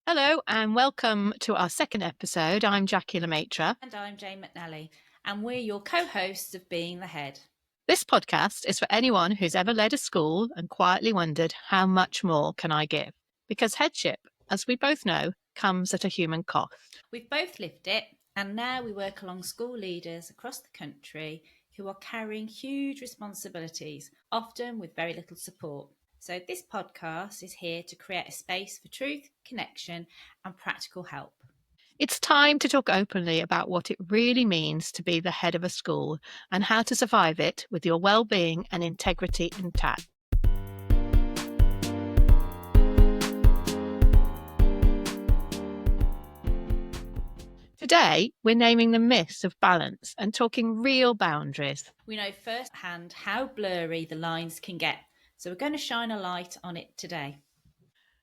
Hello and welcome to our second episode. I'm Jacqui LaMaitre. And I'm Jane McNally, and we're your co-hosts of Being the Head. This podcast is for anyone who's ever led a school and quietly wondered, how much more can I give? Because headship, as we both know, comes at a human cost. We've both lived it, and now we work along school leaders across the country who are carrying huge responsibilities, often with very little support. So this podcast is here to create a space for truth, connection, and practical help. It's time to talk openly about what it really means to be the head of a school and how to survive it with your well-being and integrity intact. Today, we're naming the myths of balance and talking real boundaries. We know firsthand how blurry the lines can get, so we're going to shine a light on it today.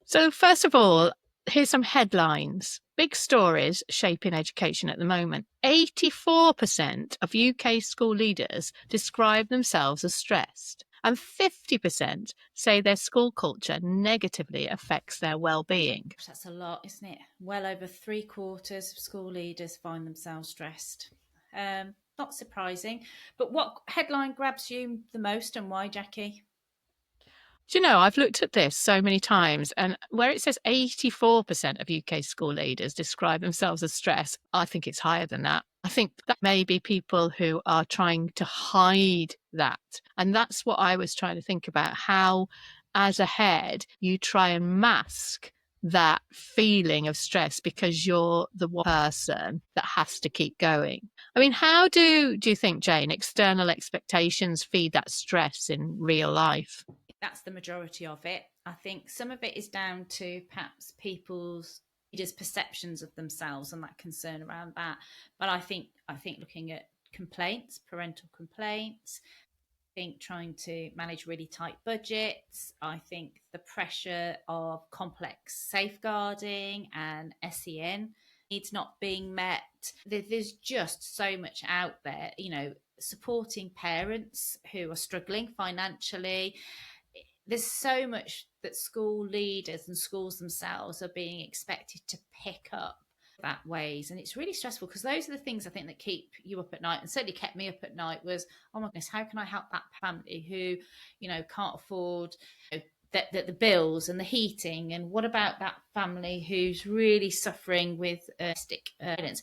So, first of all, here's some headlines. Big stories shaping education at the moment. 84% of UK school leaders describe themselves as stressed, and 50% say their school culture negatively affects their well-being. That's a lot, isn't it? Well over 3/4 of school leaders find themselves stressed. Not surprising, but what headline grabs you the most and why, Jacqui? Do you know, I've looked at this so many times, and where it says 84% of UK school leaders describe themselves as stressed, I think it's higher than that. I think that may be people who are trying to hide that. And that's what I was trying to think about, how, as a head, you try and mask that feeling of stress because you're the one person that has to keep going. I mean, how do you think, Jane, external expectations feed that stress in real life? That's the majority of it. I think some of it is down to perhaps people's leaders' perceptions of themselves and that concern around that. But I think looking at complaints, parental complaints, I think trying to manage really tight budgets. I think the pressure of complex safeguarding and SEN needs not being met. There's just so much out there, supporting parents who are struggling financially. There's so much that school leaders and schools themselves are being expected to pick up that ways, and it's really stressful because those are the things I think that keep you up at night, and certainly kept me up at night. Was, oh my goodness, how can I help that family who can't afford the bills and the heating, and what about that family who's really suffering with stick violence?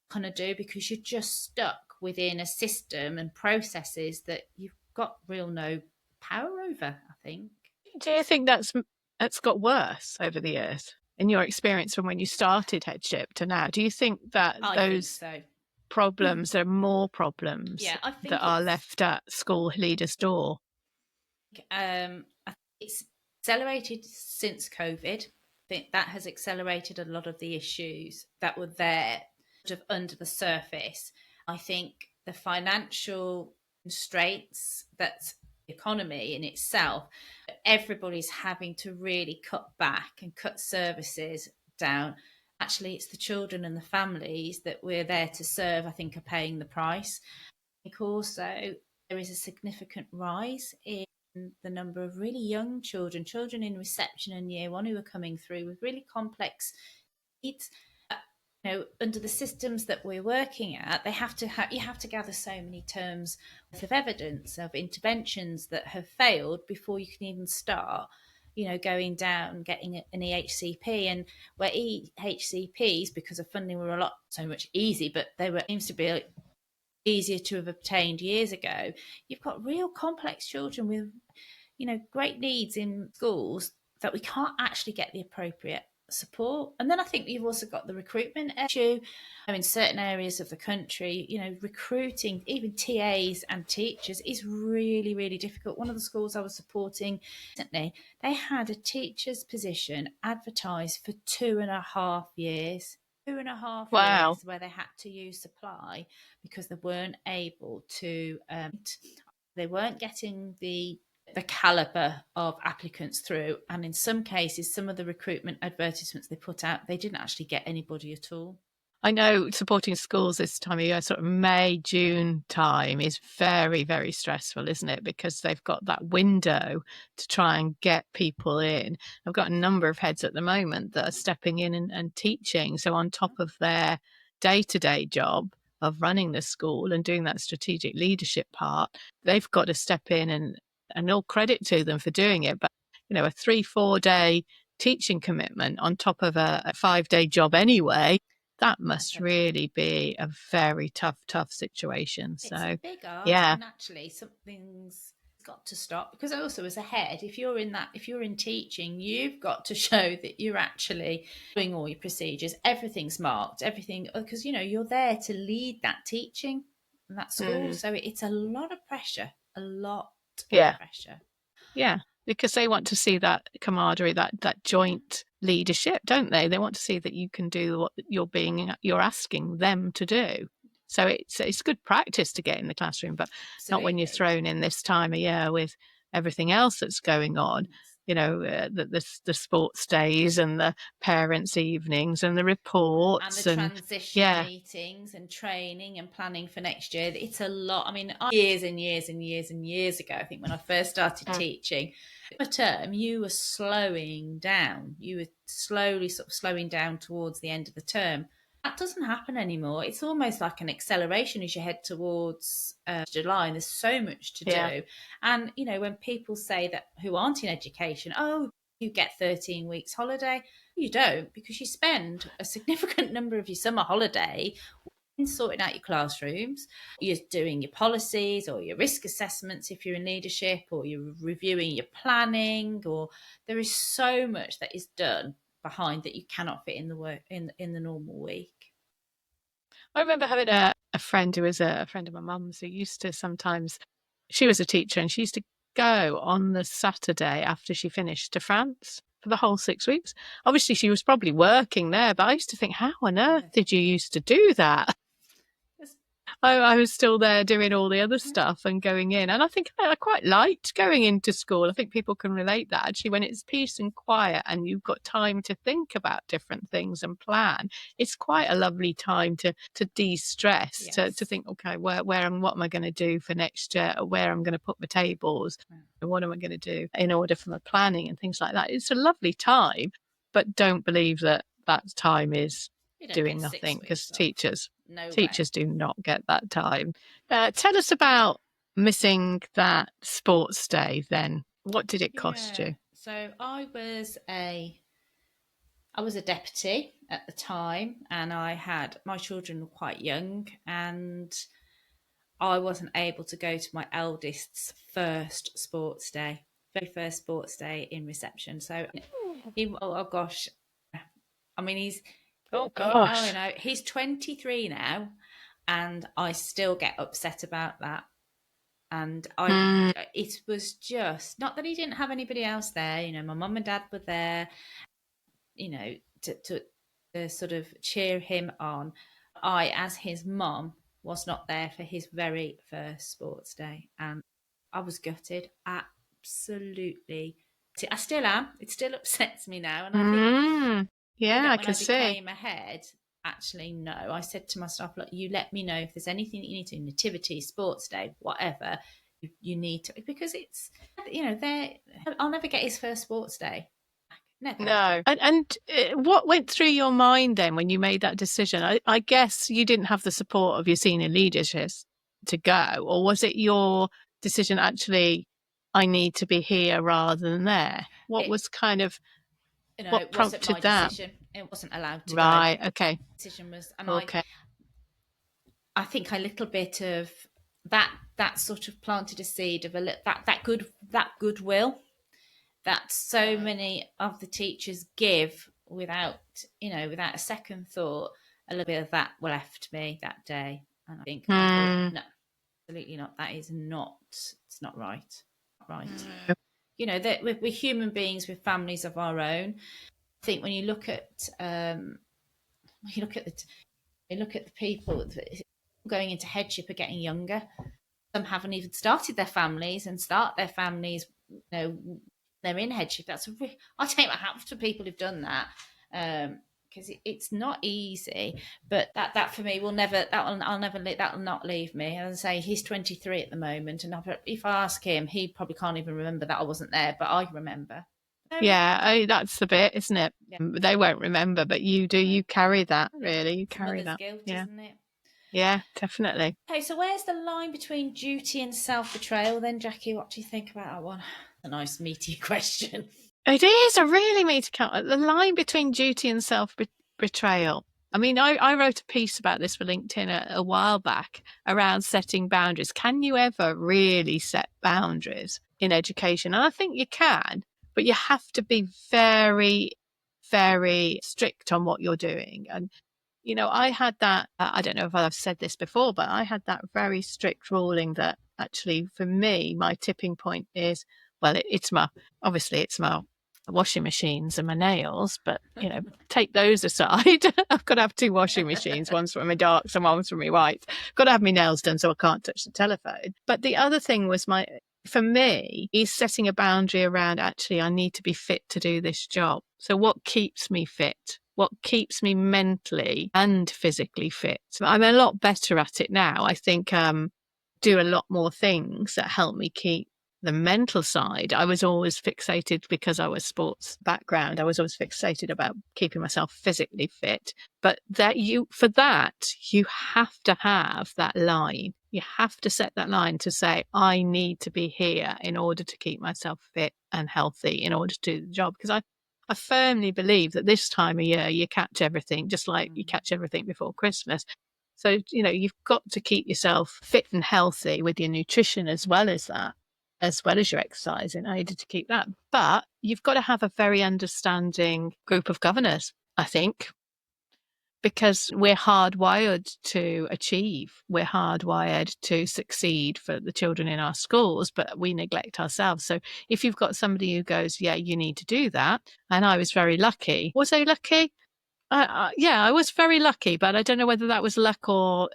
Kind of do, because you're just stuck within a system and processes that you've got real no power over, I think. Do you think that's got worse over the years in your experience from when you started Headship to now? Do you think that I think those so. problems, there are more problems Yeah, I think that are left at school leaders' door? I think it's accelerated since COVID. I think that has accelerated a lot of the issues that were there sort of under the surface. I think the financial constraints that the economy in itself, everybody's having to really cut back and cut services down. Actually, it's the children and the families that we're there to serve, I think, are paying the price. I think also there is a significant rise in the number of really young children in reception and year one, who are coming through with really complex needs. Under the systems that we're working at, you have to gather so many terms of evidence of interventions that have failed before you can even start going down, getting an EHCP. And where EHCPs, because of funding, were so much easy, but they were seems to be easier to have obtained years ago. You've got real complex children with great needs in schools that we can't actually get the appropriate support. And then I think you've also got the recruitment issue. In certain areas of the country, recruiting even TAs and teachers is really, really difficult. One of the schools I was supporting recently, they had a teacher's position advertised for 2.5 years. 2.5 Wow. years where they had to use supply because they weren't able to they weren't getting the caliber of applicants through, and in some cases some of the recruitment advertisements they put out, they didn't actually get anybody at all. I know supporting schools this time of year, sort of May, June time, is very, very stressful, isn't it? Because they've got that window to try and get people in. I've got a number of heads at the moment that are stepping in and teaching. So on top of their day-to-day job of running the school and doing that strategic leadership part, they've got to step in, and all credit to them for doing it. But, a 3-4 day teaching commitment on top of a 5-day job anyway, that must really be a very tough situation. It's a So, big ask, yeah. and actually something's got to stop, because also as a head, if you're in teaching, you've got to show that you're actually doing all your procedures, everything's marked, everything, because you're there to lead that teaching in that school. So it's a lot of pressure, a lot of Yeah. pressure. Yeah, because they want to see that camaraderie, that joint leadership, don't they? They want to see that you can do what you're asking them to do. So it's good practice to get in the classroom, but not when you're Absolutely. thrown in this time of year with everything else that's going on. The sports days and the parents' evenings and the And the reports and transition yeah. meetings and training and planning for next year. It's a lot. I mean, years and years and years and years ago, I think when I first started teaching, a term, you were slowing down. You were slowly sort of slowing down towards the end of the term. That doesn't happen anymore. It's almost like an acceleration as you head towards July, and there's so much to Yeah. do. And, when people say that, who aren't in education, oh, you get 13 weeks holiday. You don't, because you spend a significant number of your summer holiday in sorting out your classrooms. You're doing your policies or your risk assessments if you're in leadership, or you're reviewing your planning, or there is so much that is done behind that you cannot fit in the work in the normal week. I remember having a friend who was a friend of my mum's, who used to sometimes, she was a teacher, and she used to go on the Saturday after she finished to France for the whole 6 weeks. Obviously, she was probably working there, but I used to think, how on earth did you used to do that? I was still there doing all the other stuff and going in. And I think I quite liked going into school. I think people can relate that actually, when it's peace and quiet and you've got time to think about different things and plan. It's quite a lovely time to de-stress, Yes. to think, okay, what am I going to do for next year? Where I'm going to put my tables? What am I going to do in order for my planning and things like that? It's a lovely time, but don't believe that time is doing nothing, because teachers do not get that time. Tell us about missing that sports day then. What did it cost you? So I was a deputy at the time, and my children were quite young, and I wasn't able to go to my eldest's first sports day, very first sports day in reception. So oh gosh, I mean he's 23 now, and I still get upset about that. And it was just not that he didn't have anybody else there. My mum and dad were there, to sort of cheer him on. I, as his mum, was not there for his very first sports day, and I was gutted. Absolutely, I still am. It still upsets me now, and I think yeah, that I when can I see. became a head, actually, no. I said to my staff, look, you let me know if there's anything that you need to, nativity, sports day, whatever, you need to, because it's, I'll never get his first sports day. Never. No. And what went through your mind then when you made that decision? I guess you didn't have the support of your senior leadership to go, or was it your decision, actually, I need to be here rather than there? What was kind of, what it wasn't prompted my that? decision. It wasn't allowed to Right, go. okay. The decision was, and Okay. I think a little bit of that sort of planted a seed of that goodwill that so many of the teachers give without a second thought. A little bit of that left me that day, and I thought, no, absolutely not. That is not. It's not right. That we're human beings with families of our own. I think when you look at the people going into headship are getting younger. Some haven't even started their families, and start their families. They're in headship. I take my hat to people who've done that. because it's not easy. But that for me will never, that'll not leave me. As I say, he's 23 at the moment, and if I ask him, he probably can't even remember that I wasn't there, but I remember. Yeah, that's the bit, isn't it? Yeah. They won't remember, but you do. You carry that, really. You It's carry mother's that. guilt, Yeah. isn't it? Yeah, definitely. Okay, so where's the line between duty and self-betrayal then, Jacqui? What do you think about that one? A nice meaty question. It is a really meaty cut. The line between duty and self-betrayal. I mean, I wrote a piece about this for LinkedIn a while back around setting boundaries. Can you ever really set boundaries in education? And I think you can, but you have to be very, very strict on what you're doing. And I had that, I don't know if I've said this before, but I had that very strict ruling that actually for me, my tipping point is, well, it's my washing machines and my nails, but take those aside. I've got to have 2 washing machines, one's for my darks and one's for my whites. Got to have my nails done so I can't touch the telephone. But the other thing was for me, is setting a boundary around actually, I need to be fit to do this job. So what keeps me fit? What keeps me mentally and physically fit? I'm a lot better at it now. I think do a lot more things that help me keep the mental side. I was always fixated because I was sports background. I was always fixated about keeping myself physically fit. But you have to have that line. You have to set that line to say, I need to be here in order to keep myself fit and healthy in order to do the job. Because I firmly believe that this time of year, you catch everything, just like you catch everything before Christmas. So, you've got to keep yourself fit and healthy with your nutrition as well as that, as well as your exercise in order to keep that. But you've got to have a very understanding group of governors, I think, because we're hardwired to achieve. We're hardwired to succeed for the children in our schools, but we neglect ourselves. So if you've got somebody who goes, yeah, you need to do that. And I was very lucky. Was I lucky? Yeah, I was very lucky, but I don't know whether that was luck or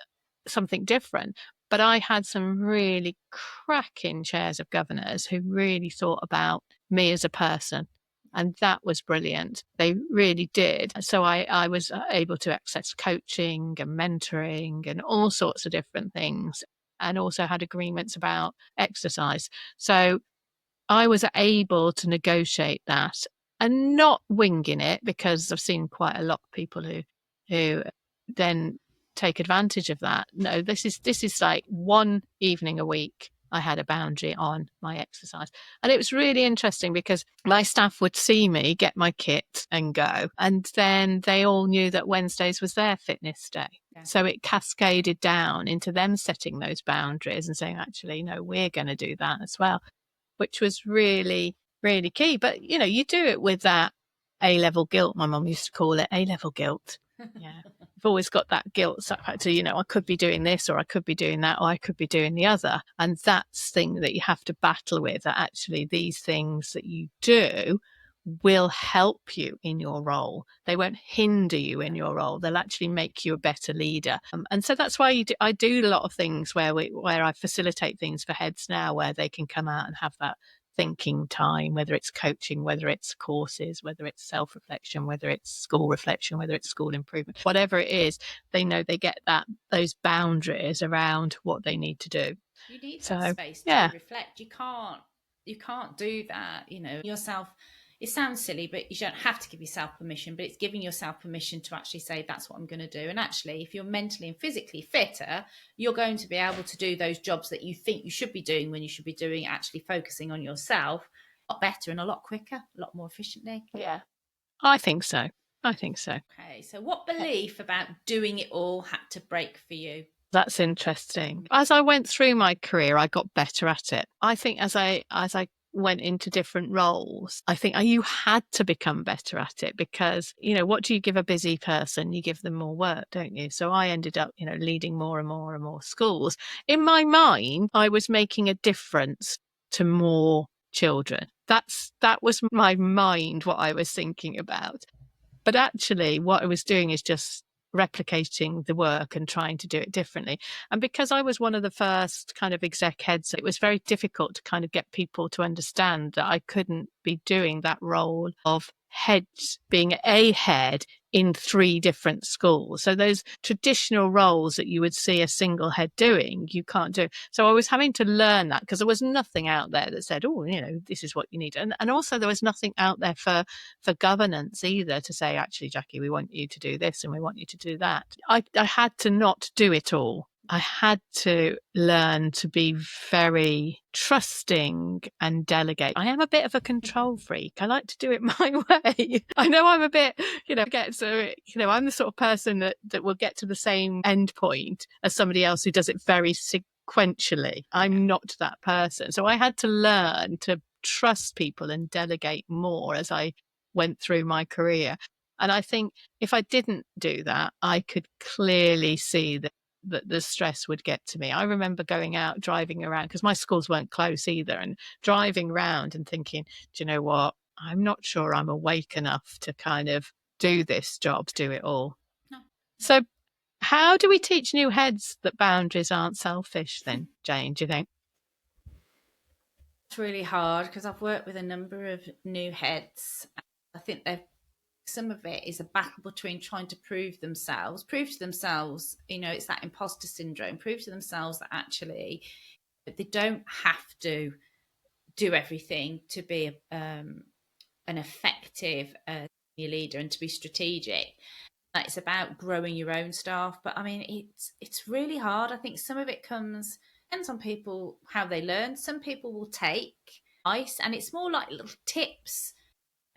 something different. But I had some really cracking chairs of governors who really thought about me as a person. And that was brilliant. They really did. So I was able to access coaching and mentoring and all sorts of different things, and also had agreements about exercise. So I was able to negotiate that and not winging it, because I've seen quite a lot of people who then take advantage of that. No, this is like one evening a week I had a boundary on my exercise. And it was really interesting because my staff would see me get my kit and go, and then they all knew that Wednesdays was their fitness day. Yeah. So it cascaded down into them setting those boundaries and saying, actually, no, we're going to do that as well, which was really, really key. But, you do it with that A-level guilt. My mum used to call it A-level guilt. Yeah. I've always got that guilt factor, I could be doing this, or I could be doing that, or I could be doing the other. And that's the thing that you have to battle with, that actually these things that you do will help you in your role. They won't hinder you in your role. They'll actually make you a better leader. And so that's why I do a lot of things where I facilitate things for heads now, where they can come out and have that thinking time, whether it's coaching, whether it's courses, whether it's self-reflection, whether it's school reflection, whether it's school improvement, whatever it is, they know they get those boundaries around what they need to do. You need that space to reflect. You can't do that, yourself. It sounds silly, but you don't have to give yourself permission, but it's giving yourself permission to actually say, that's what I'm going to do. And actually, if you're mentally and physically fitter, you're going to be able to do those jobs that you think you should be doing when you should be doing, actually focusing on yourself, a lot better and a lot quicker, a lot more efficiently. Yeah, I think so. Okay, so what belief about doing it all had to break for you? That's interesting. As I went through my career, I got better at it. I think as I went into different roles, I think you had to become better at it, because, what do you give a busy person? You give them more work, don't you? So I ended up, leading more and more and more schools. In my mind, I was making a difference to more children. That was my mind, what I was thinking about. But actually, what I was doing is just replicating the work and trying to do it differently. And because I was one of the first kind of exec heads, it was very difficult to kind of get people to understand that I couldn't be doing that role of heads, being a head in 3 different schools. So those traditional roles that you would see a single head doing, you can't do. So I was having to learn that because there was nothing out there that said, oh, this is what you need. And also there was nothing out there for governance either to say, actually, Jacqui, we want you to do this and we want you to do that. I had to not do it all. I had to learn to be very trusting and delegate. I am a bit of a control freak. I like to do it my way. I know I'm a bit, I'm the sort of person that will get to the same end point as somebody else who does it very sequentially. I'm not that person. So I had to learn to trust people and delegate more as I went through my career. And I think if I didn't do that, I could clearly see that the stress would get to me. I remember going out driving around because my schools weren't close either, and driving around and thinking, do you know what? I'm not sure I'm awake enough to kind of do this job, do it all. No. So how do we teach new heads that boundaries aren't selfish then, Jane, do you think? It's really hard because I've worked with a number of new heads. I think some of it is a battle between trying to prove to themselves, it's that imposter syndrome, prove to themselves that actually they don't have to do everything to be an effective leader and to be strategic. It's about growing your own staff. But I mean, it's really hard. I think some of it depends on people, how they learn. Some people will take advice and it's more like little tips,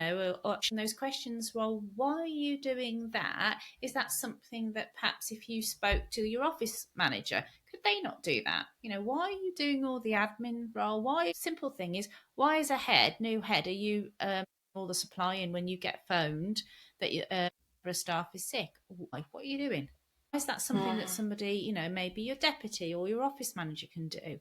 or asking those questions. Well, why are you doing that? Is that something that perhaps if you spoke to your office manager, could they not do that? Why are you doing all the admin role? Simple thing is, why is new head, are you all the supply in when you get phoned that a staff is sick? Why? What are you doing? Why is that something that somebody, maybe your deputy or your office manager can do?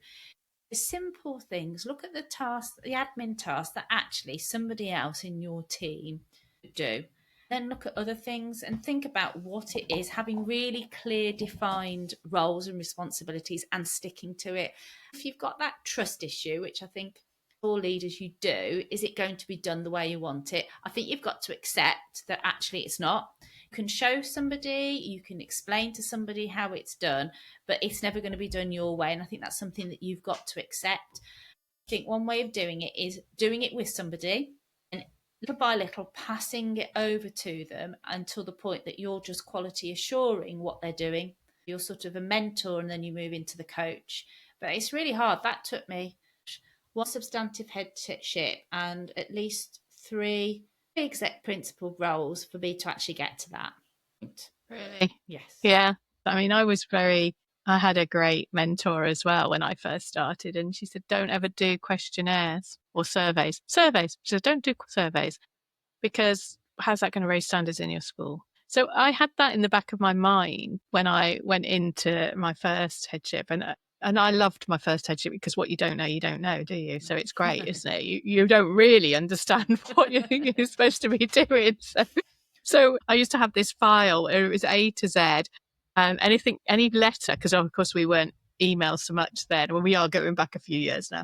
The simple things. Look at the tasks, the admin tasks that actually somebody else in your team could do. Then look at other things and think about what it is, having really clear, defined roles and responsibilities and sticking to it. If you've got that trust issue, which I think all leaders you do, is it going to be done the way you want it? I think you've got to accept that actually it's not. You can show somebody, you can explain to somebody how it's done, but it's never going to be done your way. And I think that's something that you've got to accept. I think one way of doing it is doing it with somebody and little by little passing it over to them until the point that you're just quality assuring what they're doing. You're sort of a mentor and then you move into the coach. But it's really hard. That took me one substantive headship and at least 3 exec principal roles for me to actually get to that point. Really? Yes. Yeah. I mean, I had a great mentor as well when I first started, and she said, don't ever do questionnaires or surveys. She said, don't do surveys because how's that going to raise standards in your school? So I had that in the back of my mind when I went into my first headship, and I loved my first headship because what you don't know, do you? So it's great, isn't it? You don't really understand what you're supposed to be doing. So I used to have this file. It was A to Z, and any letter, because of course we weren't emailed so much then. Well, we are going back a few years now.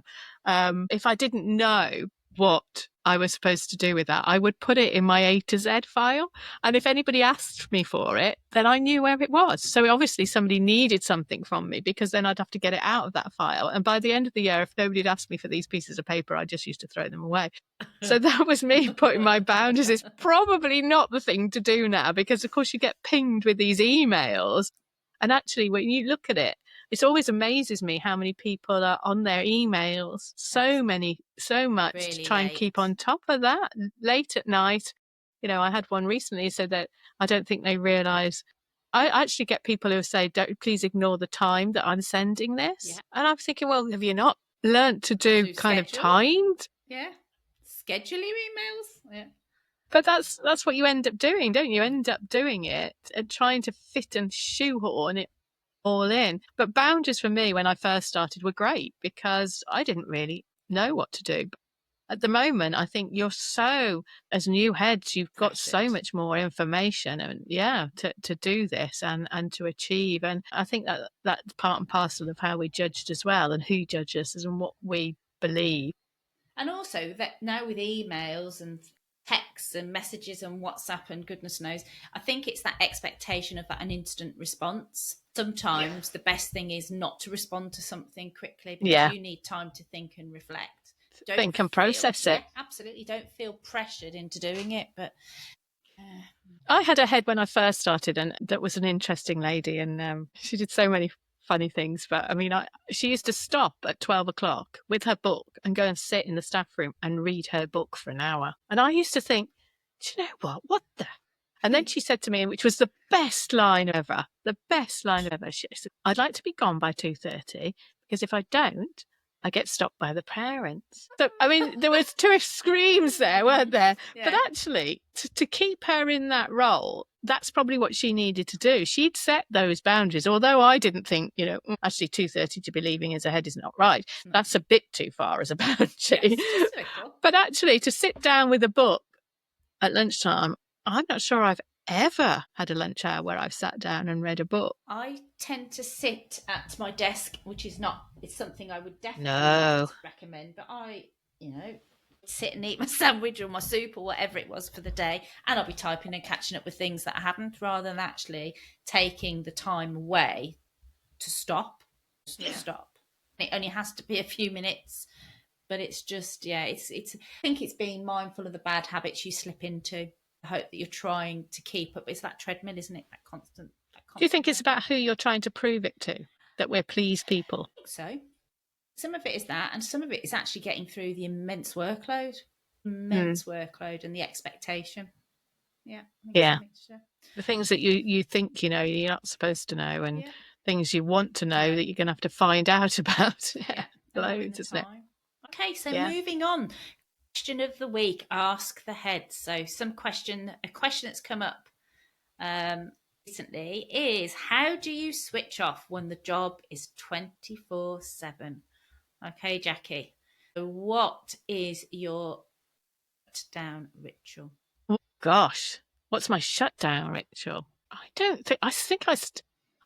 If I didn't know what I was supposed to do with that, I would put it in my A to Z file. And if anybody asked me for it, then I knew where it was. So obviously somebody needed something from me because then I'd have to get it out of that file. And by the end of the year, if nobody had asked me for these pieces of paper, I just used to throw them away. So that was me putting my boundaries. It's probably not the thing to do now because, of course, you get pinged with these emails. And actually, when you look at it, it always amazes me how many people are on their emails, so much Really to try and keep on top of that late at night. I had one recently so that I don't think they realise. I actually get people who say, don't please ignore the time that I'm sending this. Yeah. And I'm thinking, well, have you not learnt to do kind of timed? Yeah. Schedule your emails. Yeah. But that's what you end up doing, don't you? End up doing it and trying to fit and shoehorn it all in. But boundaries for me when I first started were great because I didn't really know what to do. But at the moment, I think as new heads, you've got so much more information and to do this and to achieve. And I think that's part and parcel of how we judged as well and who judges us and what we believe. And also that now with emails and texts and messages and WhatsApp and goodness knows. I think it's that expectation of an instant response. Sometimes the best thing is not to respond to something quickly because you need time to think and reflect. Think and process it. Yeah, absolutely. Don't feel pressured into doing it. But I had a head when I first started, and that was an interesting lady, and she did so many funny things. But I mean, she used to stop at 12 o'clock with her book and go and sit in the staff room and read her book for an hour. And I used to think, do you know what? What the? And then she said to me, which was the best line ever, she said, I'd like to be gone by 2:30 because if I don't, I get stopped by the parents. So, I mean, there was two extremes there, weren't there? Yeah. But actually, to keep her in that role, that's probably what she needed to do. She'd set those boundaries, although I didn't think, actually 2:30 to be leaving as a head is not right. No. That's a bit too far as a boundary. Yes, but actually, to sit down with a book at lunchtime, I'm not sure I've ever had a lunch hour where I've sat down and read a book. I tend to sit at my desk, which is not, it's something I would definitely not recommend, but I, sit and eat my sandwich or my soup or whatever it was for the day, and I'll be typing and catching up with things that happened rather than actually taking the time away to stop. Stop. It only has to be a few minutes, but it's just, it's I think it's being mindful of the bad habits you slip into. I hope that you're trying to keep up. It's that treadmill, isn't it? That constant. Do you think it's about who you're trying to prove it to? That we're pleased people? I think so. Some of it is that, and some of it is actually getting through the immense workload and the expectation. Yeah. The things that you think you're not supposed to know, and things you want to know that you're going to have to find out about. Loads, isn't it? Okay, so moving on. Question of the week, ask the head. So a question that's come up recently is, how do you switch off when the job is 24/7? Okay, Jacqui, so what is your shutdown ritual? Oh gosh, what's my shutdown ritual? I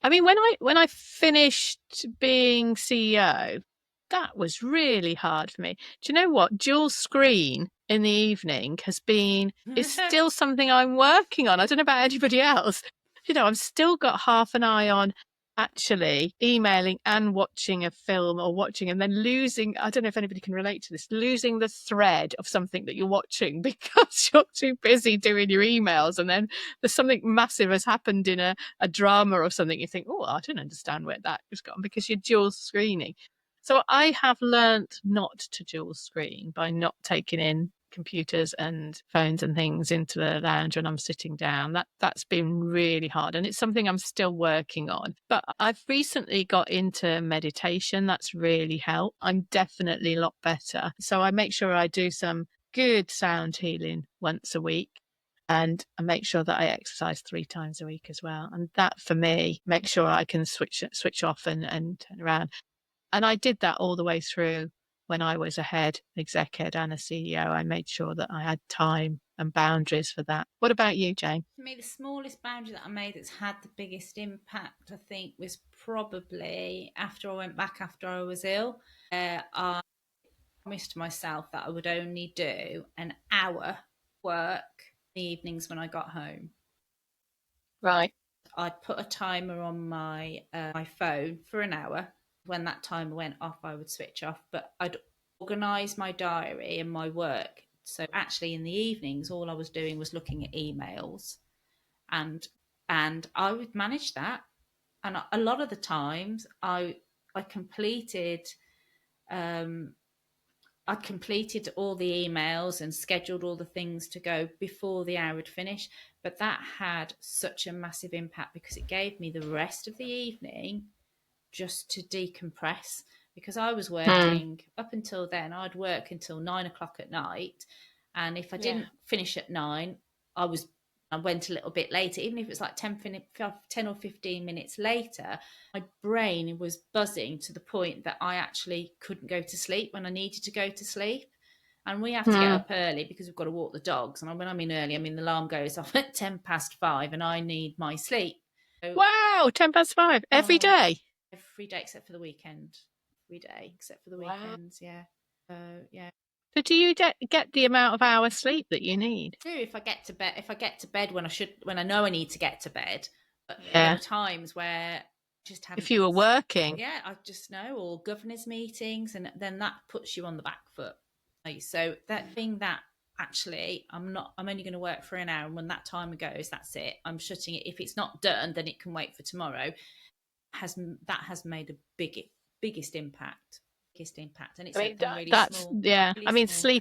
mean, when I finished being CEO, that was really hard for me. Do you know what? Dual screen in the evening is still something I'm working on. I don't know about anybody else. I've still got half an eye on actually emailing and watching a film and then losing, I don't know if anybody can relate to this, losing the thread of something that you're watching because you're too busy doing your emails, and then there's something massive has happened in a drama or something. You think, oh, I don't understand where that has gone, because you're dual screening. So I have learnt not to dual screen by not taking in computers and phones and things into the lounge when I'm sitting down. That's been really hard, and it's something I'm still working on. But I've recently got into meditation. That's really helped. I'm definitely a lot better. So I make sure I do some good sound healing once a week, and I make sure that I exercise 3 times a week as well. And that, for me, makes sure I can switch off and turn around. And I did that all the way through when I was a exec head and a CEO. I made sure that I had time and boundaries for that. What about you, Jane? For me, the smallest boundary that I made that's had the biggest impact, I think, was probably after I went back after I was ill. I promised myself that I would only do an hour work in the evenings when I got home. Right. I'd put a timer on my phone for an hour. When that timer went off, I would switch off, but I'd organise my diary and my work. So actually in the evenings, all I was doing was looking at emails, and I would manage that. And a lot of the times I completed I'd completed all the emails and scheduled all the things to go before the hour would finish. But that had such a massive impact because it gave me the rest of the evening just to decompress, because I was working up until then. I'd work until 9 o'clock at night, and if I didn't finish at 9, I went a little bit later, even if it was like 10 or 15 minutes later. My brain was buzzing to the point that I actually couldn't go to sleep when I needed to go to sleep. And we have to get up early because we've got to walk the dogs. And when I mean early, I mean the alarm goes off at 5:10 and I need my sleep. So, wow, 5:10 every day? Every day except for the weekend. Every day except for the weekends, yeah. So do you get the amount of hours sleep that you need? Do if I get to bed, when I know I need to get to bed. But there Yeah. are times where I just haven't. If you were working. Yeah, I just know, or governors meetings, and then that puts you on the back foot. So that thing that actually I'm only going to work for an hour, and when that timer goes, that's it. I'm shutting it. If it's not done, then it can wait for tomorrow. Has made a biggest impact, and I it's mean, something really that's, small, yeah. really I mean, small.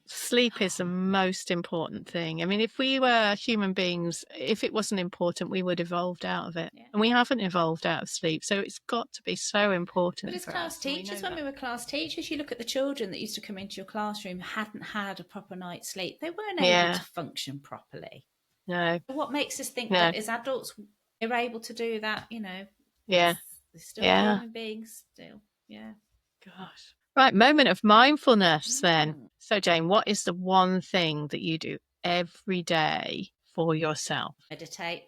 sleep is the most important thing. I mean, if we were human beings, if it wasn't important, we would have evolved out of it. Yeah. And we haven't evolved out of sleep. So it's got to be so But important as for class us. And we teachers, know when that. we were class teachers, you look at the children that used to come into your classroom hadn't had a proper night's sleep. They weren't able Yeah. to function properly. No. What makes us think No. that as adults we're able to do that? Yeah. They're still Yeah. human beings, still. Yeah. Gosh. Right. Moment of mindfulness then. Mm. So, Jane, what is the one thing that you do every day for yourself? Meditate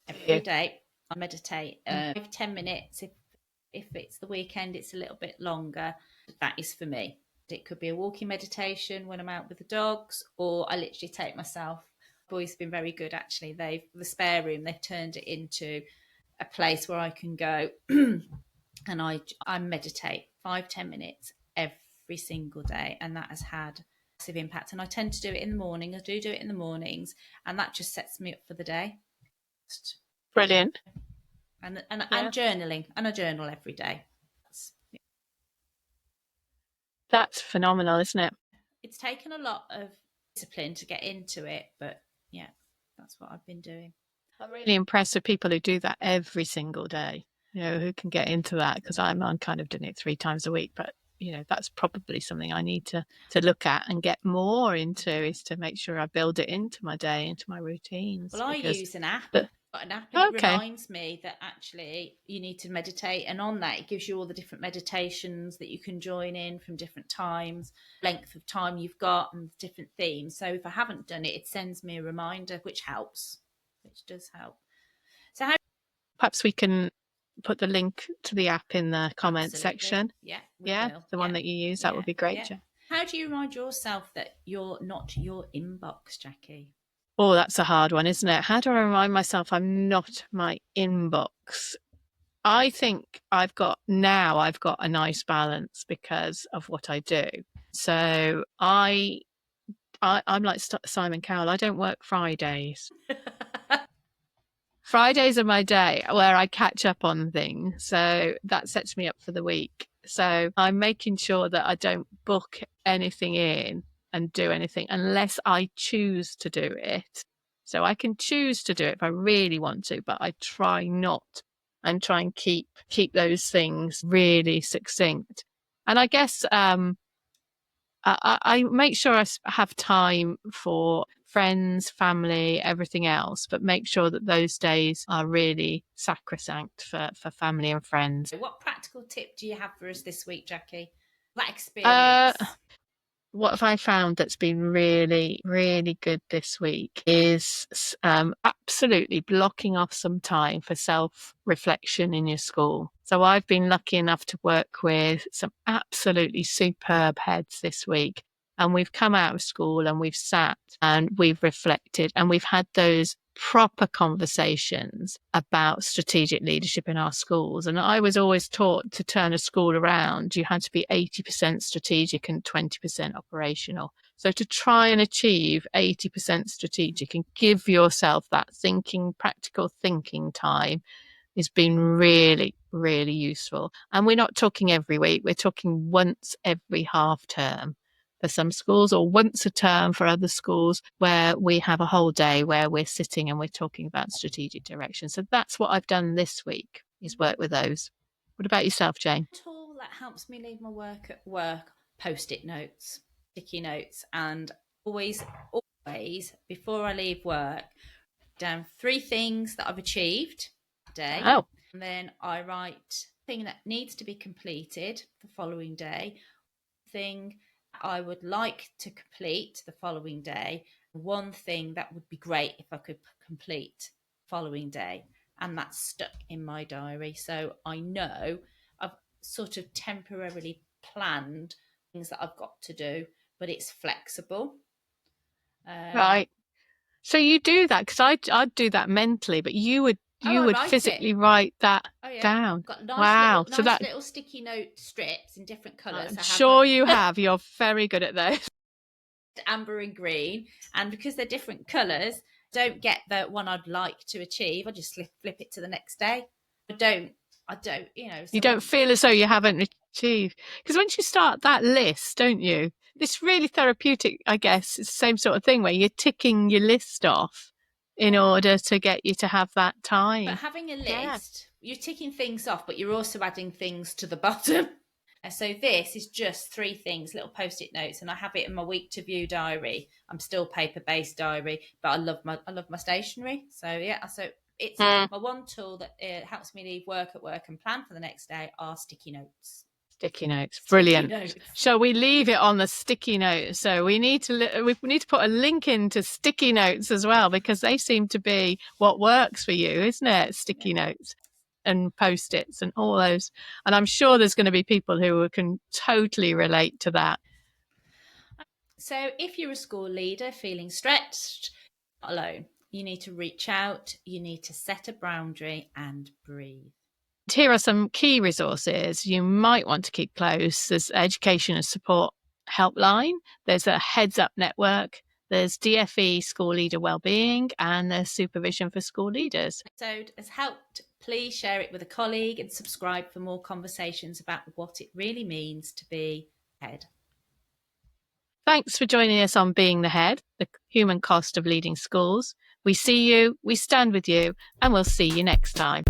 Do every you? day. I meditate Mm. 5-10 minutes. If it's the weekend, it's a little bit longer. That is for me. It could be a walking meditation when I'm out with the dogs, or I literally take myself. Boys have been very good actually. The spare room, they've turned it into a place where I can go and I meditate 5-10 minutes every single day, and that has had massive impact. And I tend to do it in the morning. I do it in the mornings, and that just sets me up for the day. Brilliant. And Yeah. journaling, and I journal every day. That's phenomenal, isn't it? It's taken a lot of discipline to get into it, but yeah, that's what I've been doing. I'm really impressed with people who do that every single day, who can get into that, because I'm kind of doing it 3 times a week, but that's probably something I need to look at and get more into, is to make sure I build it into my day, into my routines. Well, I Because use an app. but Got an app, and it okay, reminds me that actually you need to meditate, and on that it gives you all the different meditations that you can join in from different times, length of time you've got, and different themes. So if I haven't done it, it sends me a reminder, which helps, which does help. So how? perhaps we can put the link to the app in the comment Absolutely, section. yeah, we Yeah, will. the Yeah, one that you use, that yeah, would be great, yeah. Jen. How do you remind yourself that you're not your inbox, Jacqui? Oh, that's a hard one, isn't it? How do I remind myself I'm not my inbox? I think I've got a nice balance because of what I do. So I'm like Simon Cowell. I don't work Fridays. Fridays are my day where I catch up on things. So that sets me up for the week. So I'm making sure that I don't book anything in and do anything unless I choose to do it. So I can choose to do it if I really want to, but I try not, and try and keep those things really succinct. And I guess I make sure I have time for friends, family, everything else, but make sure that those days are really sacrosanct for family and friends. What practical tip do you have for us this week, Jacqui? That Uh, experience. what have I found that's been really, really good this week is absolutely blocking off some time for self-reflection in your school. So I've been lucky enough to work with some absolutely superb heads this week. And we've come out of school and we've sat and we've reflected and we've had those proper conversations about strategic leadership in our schools. And I was always taught to turn a school around, you had to be 80% strategic and 20% operational. So to try and achieve 80% strategic and give yourself that practical thinking time has been really, really useful. And we're not talking every week, we're talking once every half term for some schools, or once a term for other schools, where we have a whole day where we're sitting and we're talking about strategic direction. So that's what I've done this week, is work with those. What about yourself, Jane? Tool that helps me leave my work at work: post-it notes, sticky notes, and always before I leave work, down 3 things that I've achieved that day, Oh, and then I write thing that needs to be completed the following day, thing I would like to complete the following day, one thing that would be great if I could complete the following day. And that's stuck in my diary. So I know I've sort of temporarily planned things that I've got to do, but it's flexible. Right. So you do that, because I'd do that mentally, but you would I write it. physically write that Oh yeah, down. got Wow. So nice that, little sticky note strips in different colours. I'm I have a sure you have. You're very good at those. amber and green, and because they're different colours, don't get the one I'd like to achieve. I just flip it to the next day. I don't, You So don't feel as though you haven't achieved. Because once you start that list, don't you? It's really therapeutic, I guess. It's the same sort of thing where you're ticking your list off in yeah. order to get you to have that But time. having a Yeah. list, you're ticking things off, but you're also adding things to the bottom. So this is just 3 things, little post-it notes, and I have it in my week to view diary. I'm still paper-based diary, but I love my stationery. So yeah, so it's Mm. my one tool that helps me leave work at work and plan for the next day are sticky notes. Sticky notes, Sticky brilliant. notes. Shall we leave it on the sticky notes? So we need to put a link into sticky notes as well, because they seem to be what works for you, isn't it? Yeah. Sticky notes and post-its and all those. And I'm sure there's going to be people who can totally relate to that. So if you're a school leader feeling stretched, not alone. You need to reach out. You need to set a boundary and breathe. Here are some key resources you might want to keep close. There's education and support helpline. There's a heads up network. There's DFE school leader wellbeing, and there's supervision for school leaders. Episode has helped. Please share it with a colleague and subscribe for more conversations about what it really means to be head. Thanks for joining us on Being the Head, the human cost of leading schools. We see you, we stand with you, and we'll see you next time.